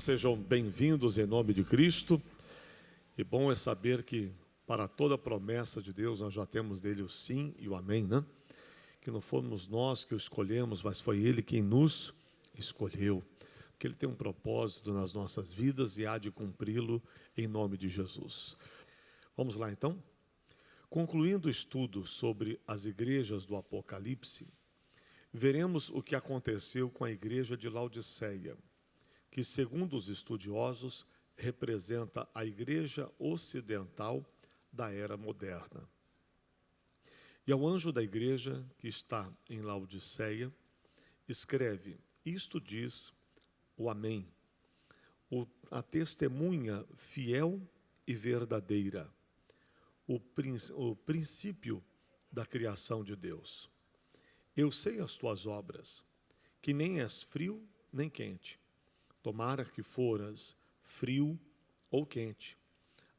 sejam bem-vindos em nome de Cristo. E bom é saber que para toda promessa de Deus nós já temos dele o sim e o amém, né? Que não fomos nós que o escolhemos, mas foi ele quem nos escolheu. Que ele tem um propósito nas nossas vidas e há de cumpri-lo em nome de Jesus. Vamos lá então? Concluindo o estudo sobre as igrejas do Apocalipse, veremos o que aconteceu com a igreja de Laodiceia, que, segundo os estudiosos, representa a igreja ocidental da era moderna. E ao anjo da igreja que está em Laodiceia, escreve: isto diz o Amém, a testemunha fiel e verdadeira, o princípio da criação de Deus. Eu sei as tuas obras, que nem és frio nem quente. Tomara que foras frio ou quente.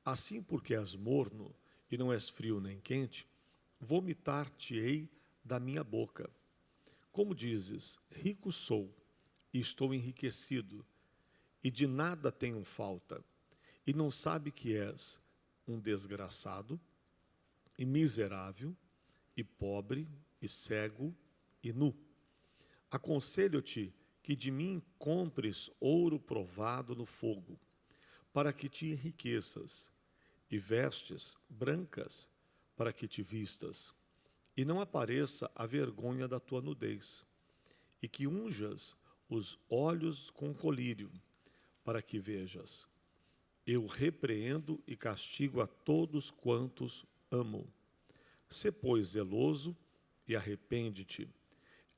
Assim, porque és morno e não és frio nem quente, vomitar-te-ei da minha boca. Como dizes, rico sou e estou enriquecido, e de nada tenho falta, e não sabe que és um desgraçado, e miserável, e pobre, e cego, e nu. Aconselho-te que de mim compres ouro provado no fogo, para que te enriqueças, e vestes brancas, para que te vistas, e não apareça a vergonha da tua nudez, e que unjas os olhos com colírio, para que vejas. Eu repreendo e castigo a todos quantos amo. Sê, pois, zeloso e arrepende-te.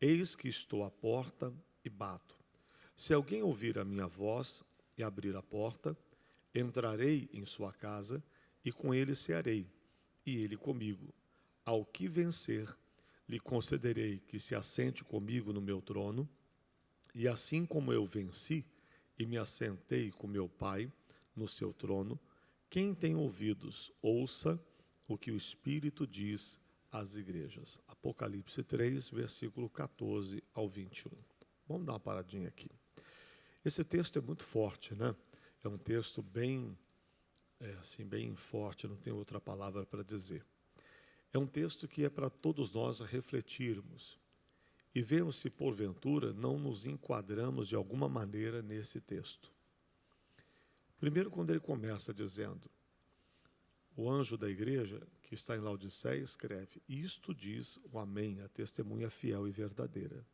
Eis que estou à porta e bato. Se alguém ouvir a minha voz e abrir a porta, entrarei em sua casa e com ele cearei, e ele comigo. Ao que vencer, lhe concederei que se assente comigo no meu trono, e assim como eu venci e me assentei com meu Pai no seu trono, quem tem ouvidos, ouça o que o Espírito diz às igrejas. Apocalipse 3, versículo 14 ao 21. Vamos dar uma paradinha aqui. Esse texto é muito forte, né? É um texto bem forte, não tem outra palavra para dizer. É um texto que é para todos nós refletirmos e vermos se, porventura, não nos enquadramos de alguma maneira nesse texto. Primeiro, quando ele começa dizendo: o anjo da igreja, que está em Laodiceia, escreve: isto diz o Amém, a testemunha fiel e verdadeira.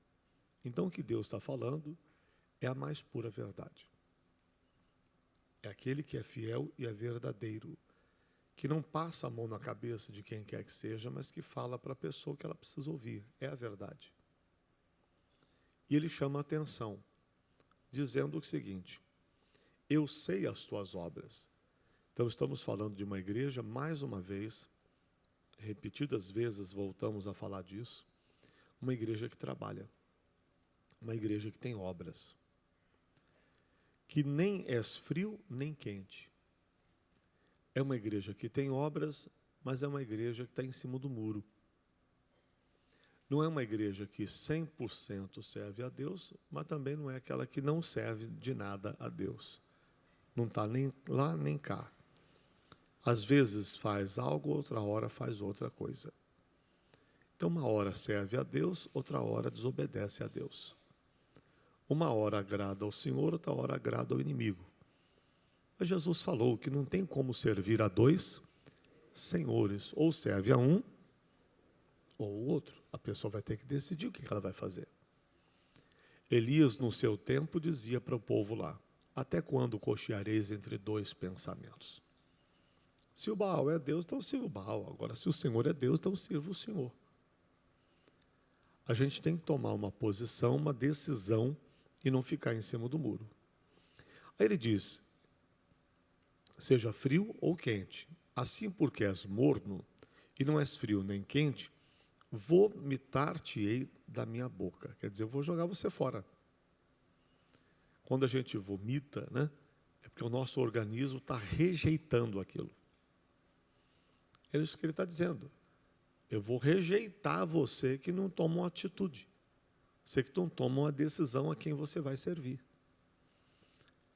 Então, o que Deus está falando é a mais pura verdade. É aquele que é fiel e é verdadeiro, que não passa a mão na cabeça de quem quer que seja, mas que fala para a pessoa que ela precisa ouvir. É a verdade. E ele chama a atenção, dizendo o seguinte: eu sei as tuas obras. Então, estamos falando de uma igreja, mais uma vez, repetidas vezes voltamos a falar disso, uma igreja que trabalha, uma igreja que tem obras, que nem és frio nem quente. É uma igreja que tem obras, mas é uma igreja que está em cima do muro. Não é uma igreja que 100% serve a Deus, mas também não é aquela que não serve de nada a Deus. Não está nem lá nem cá. Às vezes faz algo, outra hora faz outra coisa. Então, uma hora serve a Deus, outra hora desobedece a Deus. Uma hora agrada ao Senhor, outra hora agrada ao inimigo. Mas Jesus falou que não tem como servir a dois senhores. Ou serve a um, ou o outro. A pessoa vai ter que decidir o que ela vai fazer. Elias, no seu tempo, dizia para o povo lá: até quando cocheareis entre dois pensamentos? Se o Baal é Deus, então sirva o Baal. Agora, se o Senhor é Deus, então sirva o Senhor. A gente tem que tomar uma posição, uma decisão, e não ficar em cima do muro. Aí ele diz: seja frio ou quente, assim porque és morno, e não és frio nem quente, vomitar-te-ei da minha boca. Quer dizer, eu vou jogar você fora. Quando a gente vomita, né, é porque o nosso organismo está rejeitando aquilo. É isso que ele está dizendo. Eu vou rejeitar você que não toma uma atitude. Você que não toma uma decisão a quem você vai servir.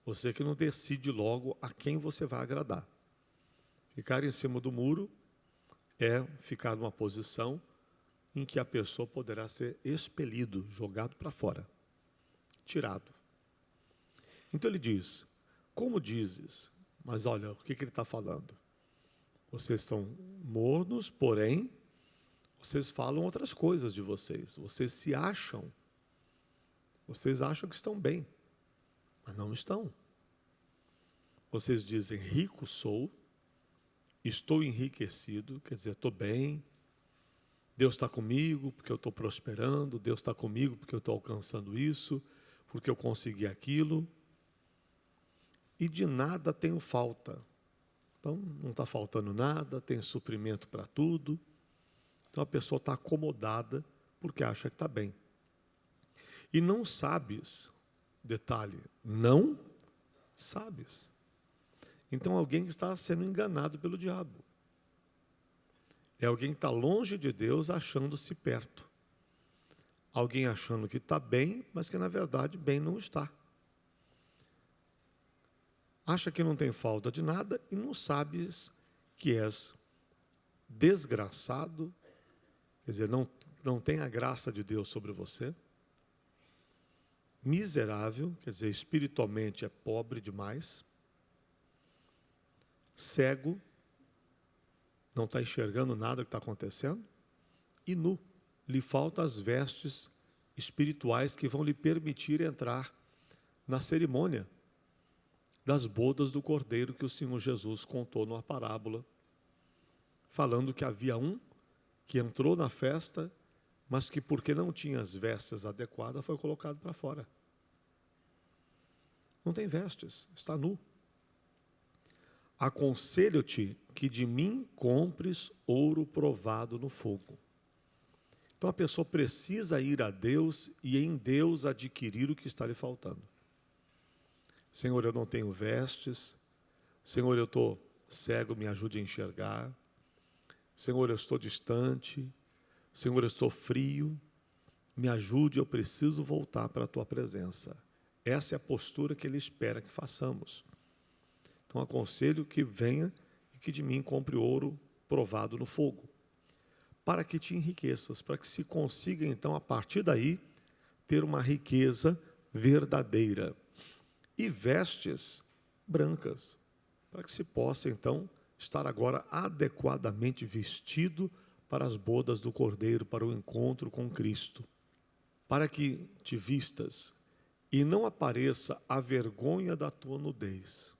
Você que não decide logo a quem você vai agradar. Ficar em cima do muro é ficar numa posição em que a pessoa poderá ser expelido, jogado para fora, tirado. Então ele diz, como dizes? Mas olha, o que ele está falando? Vocês são mornos, porém, vocês falam outras coisas de vocês. Vocês se acham. Vocês acham que estão bem, mas não estão. Vocês dizem, rico sou, estou enriquecido, quer dizer, estou bem, Deus está comigo porque eu estou prosperando, Deus está comigo porque eu estou alcançando isso, porque eu consegui aquilo, e de nada tenho falta. Então, não está faltando nada, tem suprimento para tudo. Então, a pessoa está acomodada porque acha que está bem. E não sabes, detalhe, não sabes. Então, alguém que está sendo enganado pelo diabo. É alguém que está longe de Deus, achando-se perto. Alguém achando que está bem, mas que, na verdade, bem não está. Acha que não tem falta de nada e não sabes que és desgraçado, quer dizer, não tem a graça de Deus sobre você. Miserável, quer dizer, espiritualmente é pobre demais. Cego, não está enxergando nada que está acontecendo. E nu, lhe faltam as vestes espirituais que vão lhe permitir entrar na cerimônia das bodas do Cordeiro que o Senhor Jesus contou numa parábola, falando que havia um que entrou na festa, mas que porque não tinha as vestes adequadas, foi colocado para fora. Não tem vestes, está nu. Aconselho-te que de mim compres ouro provado no fogo. Então a pessoa precisa ir a Deus e em Deus adquirir o que está lhe faltando. Senhor, eu não tenho vestes. Senhor, eu estou cego, me ajude a enxergar. Senhor, eu estou distante. Senhor, eu estou frio. Me ajude, eu preciso voltar para a tua presença. Essa é a postura que Ele espera que façamos. Então, aconselho que venha e que de mim compre ouro provado no fogo, para que te enriqueças, para que se consiga, então, a partir daí, ter uma riqueza verdadeira. E vestes brancas, para que se possa, então, estar agora adequadamente vestido para as bodas do Cordeiro, para o encontro com Cristo. Para que te vistas e não apareça a vergonha da tua nudez.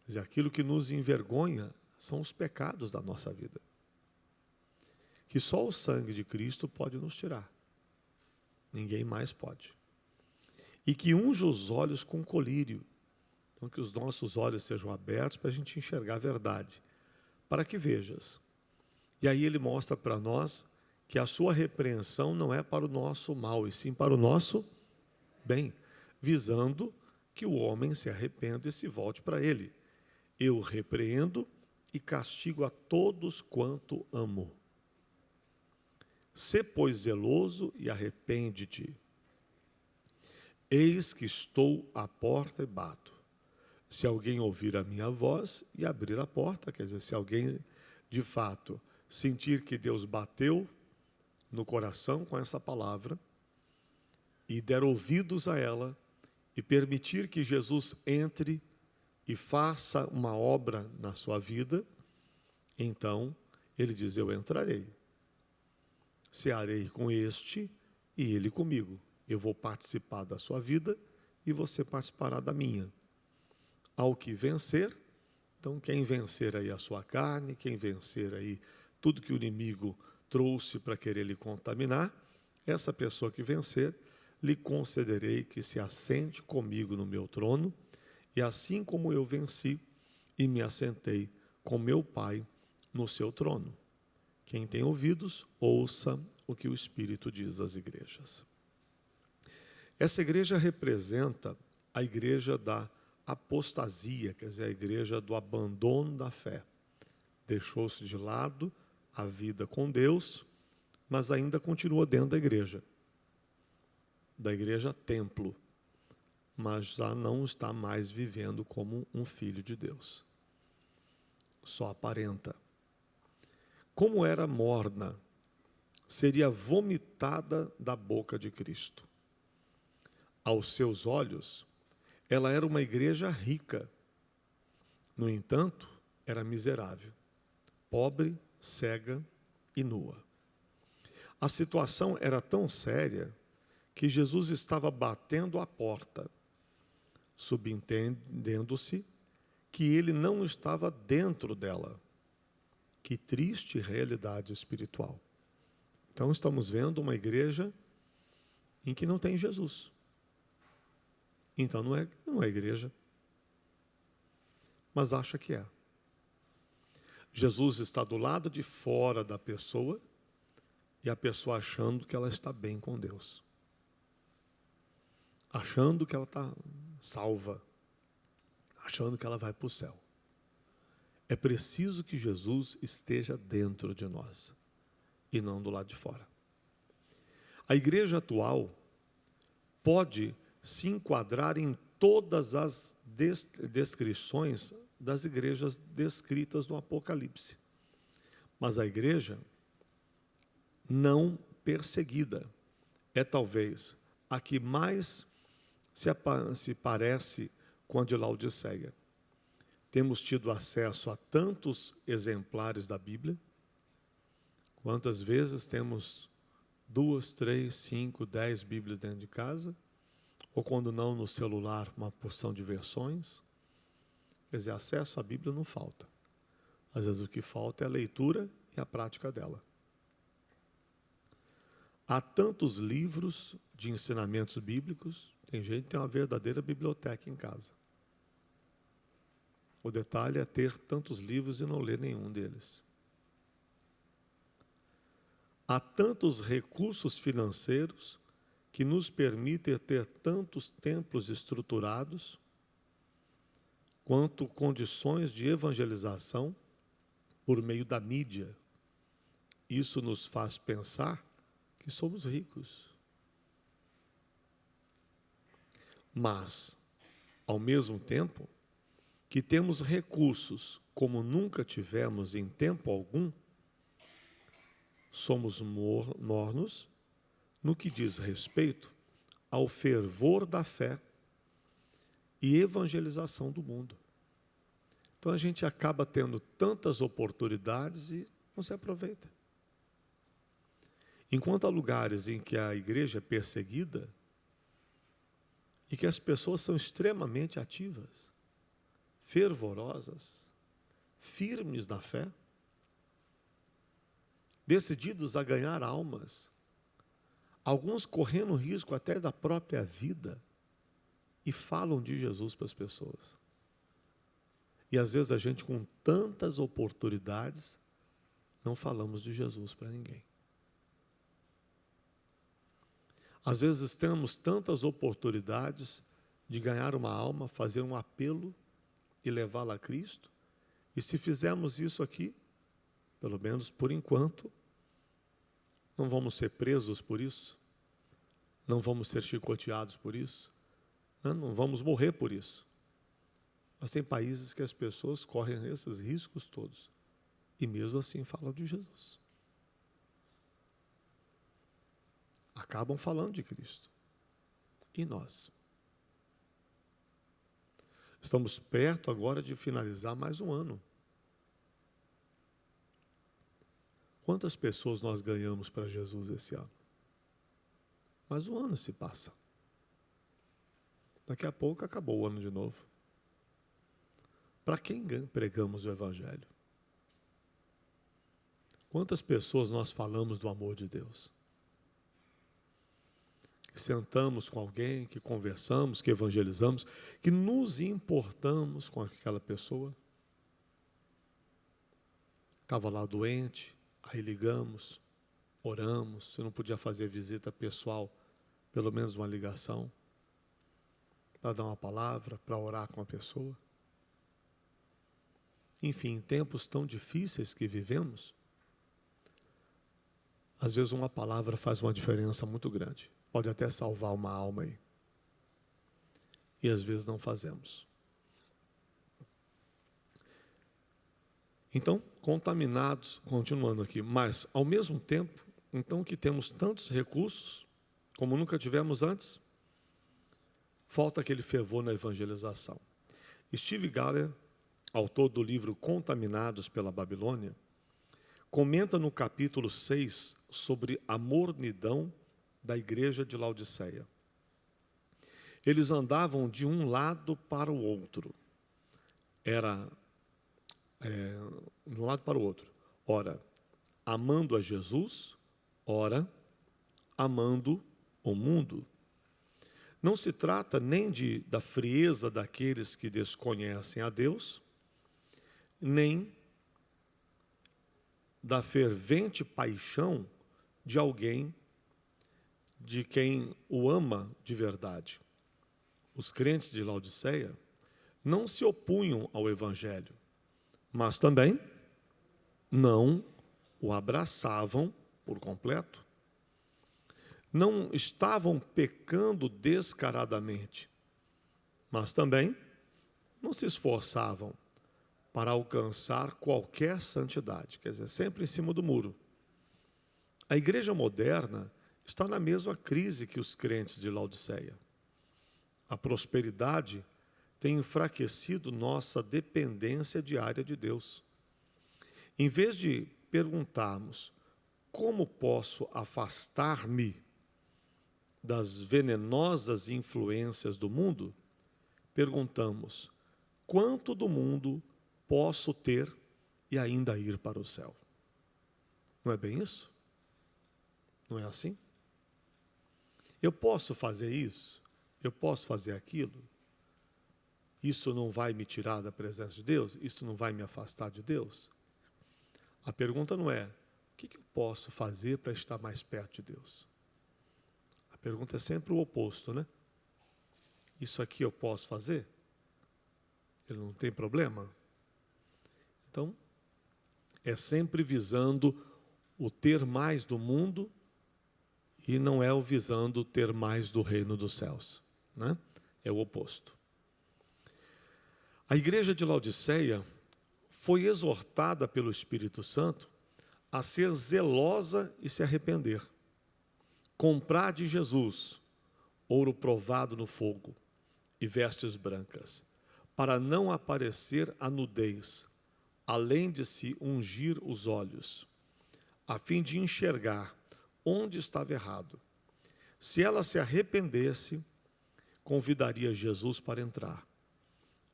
Quer dizer, aquilo que nos envergonha são os pecados da nossa vida, que só o sangue de Cristo pode nos tirar. Ninguém mais pode. E que unja os olhos com colírio. Então, que os nossos olhos sejam abertos para a gente enxergar a verdade. Para que vejas. E aí ele mostra para nós que a sua repreensão não é para o nosso mal, e sim para o nosso bem, visando que o homem se arrependa e se volte para ele. Eu repreendo e castigo a todos quanto amo. Sê, pois, zeloso e arrepende-te. Eis que estou à porta e bato. Se alguém ouvir a minha voz e abrir a porta, quer dizer, se alguém de fato sentir que Deus bateu no coração com essa palavra e der ouvidos a ela e permitir que Jesus entre e faça uma obra na sua vida, então ele diz, eu entrarei, cearei com este e ele comigo. Eu vou participar da sua vida e você participará da minha. Ao que vencer, então quem vencer aí a sua carne, quem vencer aí tudo que o inimigo trouxe para querer lhe contaminar, essa pessoa que vencer, lhe concederei que se assente comigo no meu trono, e assim como eu venci e me assentei com meu Pai no seu trono. Quem tem ouvidos, ouça o que o Espírito diz às igrejas. Essa igreja representa a igreja da apostasia, quer dizer, a igreja do abandono da fé. Deixou-se de lado a vida com Deus, mas ainda continua dentro da igreja templo. mas já não está mais vivendo como um filho de Deus. Só aparenta. Como era morna, seria vomitada da boca de Cristo. Aos seus olhos, ela era uma igreja rica. No entanto, era miserável, pobre, cega e nua. A situação era tão séria que Jesus estava batendo à porta, subentendendo-se que ele não estava dentro dela. Que triste realidade espiritual. Então estamos vendo uma igreja em que não tem Jesus. Então não é igreja, mas acha que é. Jesus está do lado de fora da pessoa e a pessoa achando que ela está bem com Deus. Achando que ela está salva. Achando que ela vai para o céu. É preciso que Jesus esteja dentro de nós e não do lado de fora. A igreja atual pode se enquadrar em todas as descrições das igrejas descritas no Apocalipse. Mas a igreja não perseguida é talvez a que mais se parece com a de Laodiceia. Temos tido acesso a tantos exemplares da Bíblia. Quantas vezes temos 2, 3, 5, 10 Bíblias dentro de casa? Ou quando não, no celular, uma porção de versões? Quer dizer, acesso à Bíblia não falta. Às vezes o que falta é a leitura e a prática dela. Há tantos livros de ensinamentos bíblicos, tem gente que tem uma verdadeira biblioteca em casa. O detalhe é ter tantos livros e não ler nenhum deles. Há tantos recursos financeiros que nos permitem ter tantos templos estruturados, quanto condições de evangelização por meio da mídia. Isso nos faz pensar que somos ricos. Mas, ao mesmo tempo, que temos recursos como nunca tivemos em tempo algum, somos mornos no que diz respeito ao fervor da fé e evangelização do mundo. Então a gente acaba tendo tantas oportunidades e não se aproveita. Enquanto há lugares em que a igreja é perseguida e que as pessoas são extremamente ativas, fervorosas, firmes na fé, decididos a ganhar almas, alguns correndo risco até da própria vida, e falam de Jesus para as pessoas. E às vezes a gente, com tantas oportunidades, não falamos de Jesus para ninguém. Às vezes temos tantas oportunidades de ganhar uma alma, fazer um apelo e levá-la a Cristo, e se fizermos isso aqui, pelo menos por enquanto, não vamos ser presos por isso, não vamos ser chicoteados por isso, não vamos morrer por isso. Mas tem países que as pessoas correm esses riscos todos, e mesmo assim falam de Jesus. Acabam falando de Cristo. E nós? Estamos perto agora de finalizar mais um ano. Quantas pessoas nós ganhamos para Jesus esse ano? Mais um ano se passa. Daqui a pouco acabou o ano de novo. Para quem pregamos o Evangelho? Quantas pessoas nós falamos do amor de Deus? Que sentamos com alguém, que conversamos, que evangelizamos, que nos importamos com aquela pessoa? Estava lá doente, aí ligamos, oramos, se não podia fazer visita pessoal, pelo menos uma ligação, para dar uma palavra, para orar com a pessoa. Enfim, em tempos tão difíceis que vivemos, às vezes uma palavra faz uma diferença muito grande. Pode até salvar uma alma aí. e às vezes não fazemos. Então, contaminados, continuando aqui, mas ao mesmo tempo, então que temos tantos recursos, como nunca tivemos antes, falta aquele fervor na evangelização. Steve Galler, autor do livro Contaminados pela Babilônia, comenta no capítulo 6 sobre a mornidão da igreja de Laodiceia. Eles andavam de um lado para o outro. De um lado para o outro. Ora, amando a Jesus, ora, amando o mundo. Não se trata nem da frieza daqueles que desconhecem a Deus, nem da fervente paixão de alguém de quem o ama de verdade. Os crentes de Laodiceia não se opunham ao Evangelho, mas também não o abraçavam por completo. Não estavam pecando descaradamente, mas também não se esforçavam para alcançar qualquer santidade, quer dizer, sempre em cima do muro. A igreja moderna está na mesma crise que os crentes de Laodiceia. A prosperidade tem enfraquecido nossa dependência diária de Deus. Em vez de perguntarmos como posso afastar-me das venenosas influências do mundo, perguntamos quanto do mundo posso ter e ainda ir para o céu. Não é bem isso? Não é assim? Eu posso fazer isso? Eu posso fazer aquilo? Isso não vai me tirar da presença de Deus? Isso não vai me afastar de Deus? A pergunta não é, o que eu posso fazer para estar mais perto de Deus? A pergunta é sempre o oposto, né? Isso aqui eu posso fazer? Ele não tem problema? Então, é sempre visando o ter mais do mundo e não é o visando ter mais do reino dos céus, né? É o oposto. A igreja de Laodiceia foi exortada pelo Espírito Santo a ser zelosa e se arrepender. Comprar de Jesus ouro provado no fogo e vestes brancas, para não aparecer a nudez, além de se ungir os olhos, a fim de enxergar onde estava errado. Se ela se arrependesse, convidaria Jesus para entrar.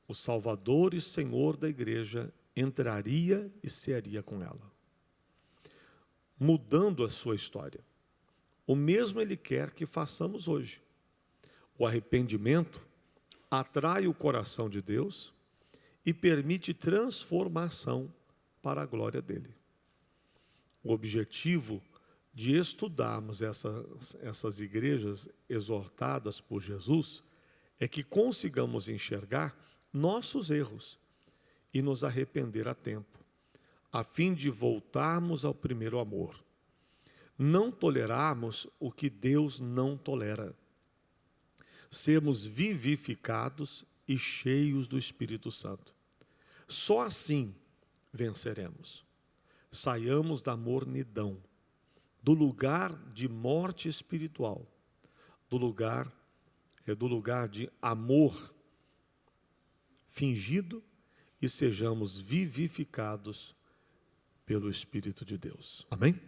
O Salvador e Senhor da igreja entraria e cearia com ela, mudando a sua história. O mesmo Ele quer que façamos hoje. O arrependimento atrai o coração de Deus e permite transformação para a glória dEle. O objetivo de estudarmos essas igrejas exortadas por Jesus é que consigamos enxergar nossos erros e nos arrepender a tempo, a fim de voltarmos ao primeiro amor. Não tolerarmos o que Deus não tolera. Sermos vivificados e cheios do Espírito Santo. Só assim venceremos. Saiamos da mornidão, do lugar de morte espiritual, do lugar de amor fingido e sejamos vivificados pelo Espírito de Deus. Amém?